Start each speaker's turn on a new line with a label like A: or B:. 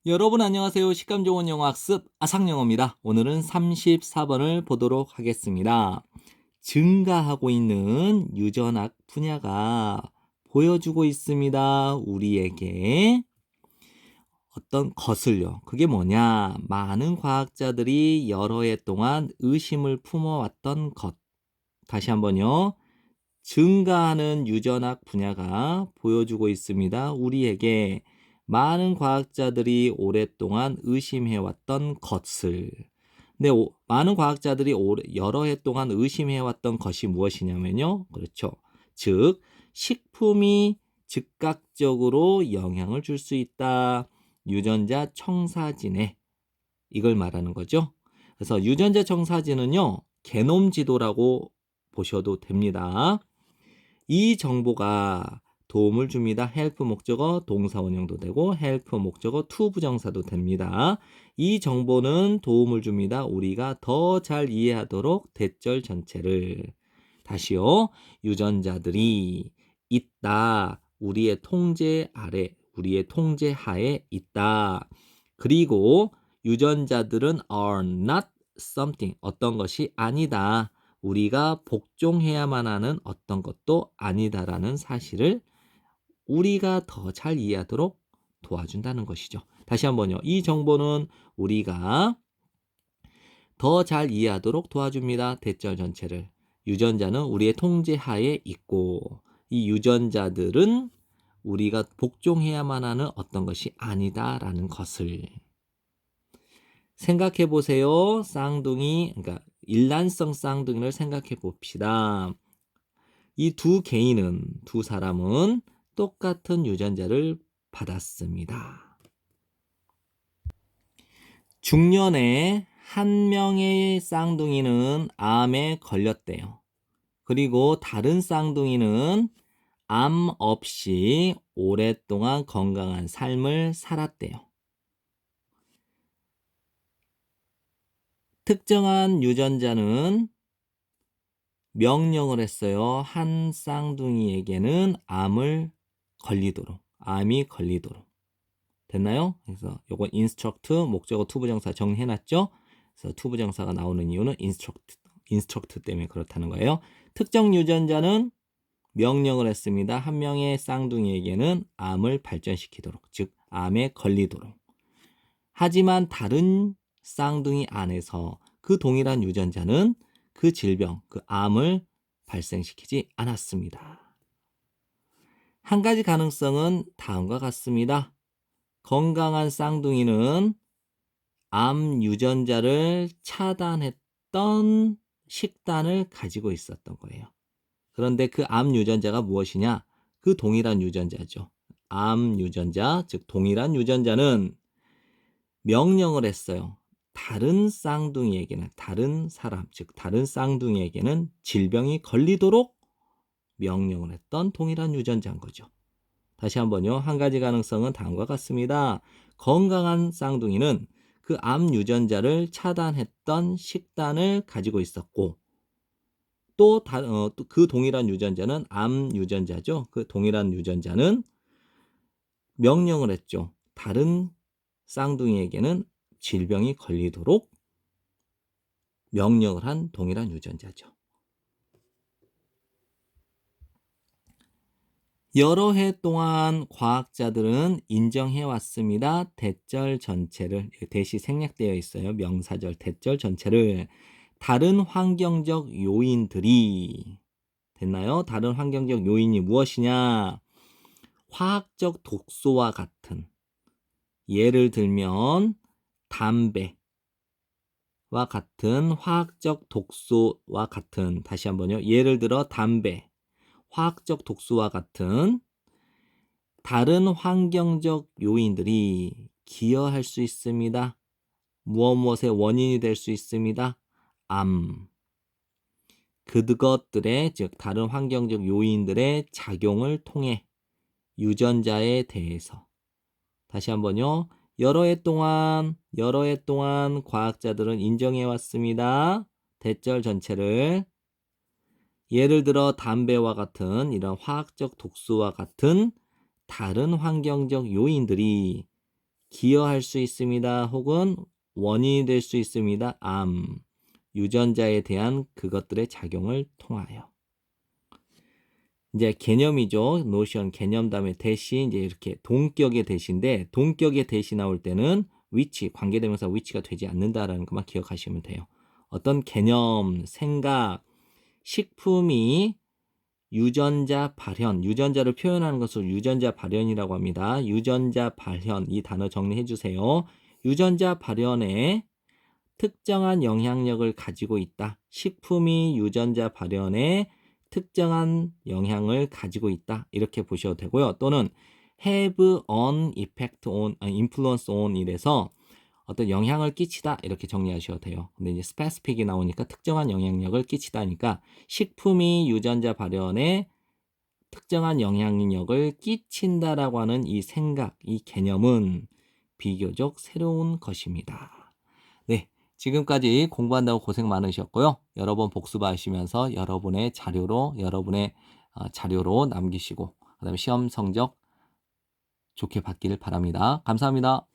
A: 여러분 안녕하세요. 식감 좋은 영어 학습 아상영어입니다. 오늘은 34번을 보도록 하겠습니다. 증가하고 있는 유전학 분야가 보여주고 있습니다. 우리에게 어떤 것을요. 그게 뭐냐? 많은 과학자들이 여러 해 동안 의심을 품어왔던 것. 다시 한번요. 증가하는 유전학 분야가 보여주고 있습니다. 우리에게 많은 과학자들이 오랫동안 의심해왔던 것을. 근데 많은 과학자들이 여러 해 동안 의심해왔던 것이 무엇이냐면요. 그렇죠. 즉, 식품이 즉각적으로 영향을 줄 수 있다. 유전자 청사진에 이걸 말하는 거죠. 그래서 유전자 청사진은요. 게놈 지도라고 보셔도 됩니다. 이 정보가 도움을 줍니다. help 목적어 동사 원형도 되고 help 목적어 to 부정사도 됩니다. 이 정보는 도움을 줍니다. 우리가 더 잘 이해하도록 대절 전체를 다시요. 유전자들이 있다. 우리의 통제 아래, 우리의 통제 하에 있다. 그리고 유전자들은 are not something, 어떤 것이 아니다. 우리가 복종해야만 하는 어떤 것도 아니다라는 사실을 우리가 더 잘 이해하도록 도와준다는 것이죠. 다시 한번요. 이 정보는 우리가 더 잘 이해하도록 도와줍니다. 대절 전체를. 유전자는 우리의 통제 하에 있고 이 유전자들은 우리가 복종해야만 하는 어떤 것이 아니다라는 것을 생각해 보세요. 쌍둥이, 그러니까 일란성 쌍둥이를 생각해 봅시다. 이 두 사람은 똑같은 유전자를 받았습니다. 중년에 한 명의 쌍둥이는 암에 걸렸대요. 그리고 다른 쌍둥이는 암 없이 오랫동안 건강한 삶을 살았대요. 특정한 유전자는 명령을 했어요. 한 쌍둥이에게는 암이 걸리도록. 됐나요? 그래서 요거 instruct 목적어 투부정사 정리해놨죠? 그래서 투부정사가 나오는 이유는 instruct 때문에 그렇다는 거예요. 특정 유전자는 명령을 했습니다. 한 명의 쌍둥이에게는 암을 발전시키도록, 즉 암에 걸리도록. 하지만 다른 쌍둥이 안에서 그 동일한 유전자는 그 질병, 그 암을 발생시키지 않았습니다. 한 가지 가능성은 다음과 같습니다. 건강한 쌍둥이는 암 유전자를 차단했던 식단을 가지고 있었던 거예요. 그런데 그 암 유전자가 무엇이냐? 그 동일한 유전자죠. 암 유전자, 즉 동일한 유전자는 명령을 했어요. 다른 쌍둥이에게는, 다른 사람, 즉 다른 쌍둥이에게는 질병이 걸리도록 명령을 했던 동일한 유전자인 거죠. 다시 한번요. 한 가지 가능성은 다음과 같습니다. 건강한 쌍둥이는 그 암 유전자를 차단했던 식단을 가지고 있었고 또 그 동일한 유전자는 암 유전자죠. 그 동일한 유전자는 명령을 했죠. 다른 쌍둥이에게는 질병이 걸리도록 명령을 한 동일한 유전자죠. 여러 해 동안 과학자들은 인정해 왔습니다. 대절 전체를, 대시 생략되어 있어요. 명사절 대절 전체를 다른 환경적 요인들이 됐나요? 다른 환경적 요인이 무엇이냐? 화학적 독소와 같은, 예를 들면 담배와 같은 화학적 독소와 같은, 다시 한번요. 예를 들어 담배, 화학적 독소와 같은 다른 환경적 요인들이 기여할 수 있습니다. 무엇의 원인이 될 수 있습니다. 암. 그것들의, 즉 다른 환경적 요인들의 작용을 통해 유전자에 대해서 다시 한번요. 여러 해 동안 과학자들은 인정해 왔습니다. 대절 전체를. 예를 들어 담배와 같은 이런 화학적 독소와 같은 다른 환경적 요인들이 기여할 수 있습니다. 혹은 원인이 될 수 있습니다. 유전자에 대한 그것들의 작용을 통하여. 이제 개념이죠. 노션 개념 다음에 대시 이제 이렇게 동격의 대시인데 동격의 대시 나올 때는 which 관계대명사 which가 되지 않는다라는 것만 기억하시면 돼요. 어떤 개념, 생각, 식품이 유전자 발현, 유전자를 표현하는 것을 유전자 발현이라고 합니다. 유전자 발현 이 단어 정리해 주세요. 유전자 발현에 특정한 영향력을 가지고 있다. 식품이 유전자 발현에 특정한 영향을 가지고 있다. 이렇게 보셔도 되고요. 또는 have an effect on, influence on 이래서 어떤 영향을 끼치다 이렇게 정리하셔도 돼요. 근데 이제 specific이 나오니까 특정한 영향력을 끼치다니까 식품이 유전자 발현에 특정한 영향력을 끼친다라고 하는 이 생각, 이 개념은 비교적 새로운 것입니다. 네, 지금까지 공부한다고 고생 많으셨고요. 여러 번 복습하시면서 여러분의 자료로 남기시고 그다음에 시험 성적 좋게 받기를 바랍니다. 감사합니다.